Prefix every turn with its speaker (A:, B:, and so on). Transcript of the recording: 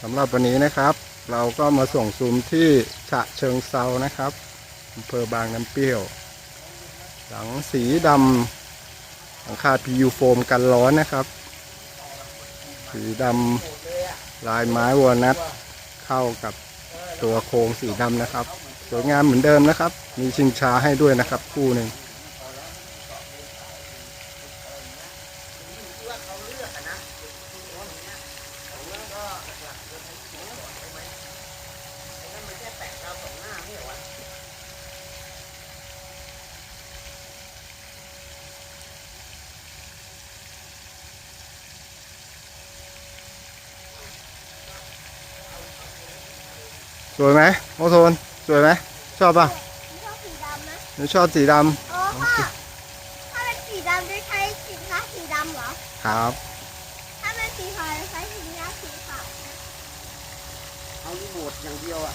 A: ำหรับวันนี้นะครับเราก็มาส่งซูมที่ฉะเชิงเซานะครับอำเภอบางน้ำเปรี้ยวหลังสีดำหลังคา PU โฟมกันร้อนนะครับสีดำลายไม้วอลนัทเข้ากับตัวโครงสีดำนะครับสวยงามเหมือนเดิมนะครับมีชิงช้าให้ด้วยนะครับคู่หนึ่งสวยไหมโอโซนสวยไหมชอบป่ะ
B: ชอบสีดำนะ
A: หนูชอบสีดำ
B: อ๋อพ่อถ้าเป็นสีดำจะใช้สินค้าสีดำเหรอ
A: ครับ
B: ถ้าเป็นสีขาวจะใช้สินค้าสีขาวนะ
C: เอารีโมทอย่างเดียวอ่ะ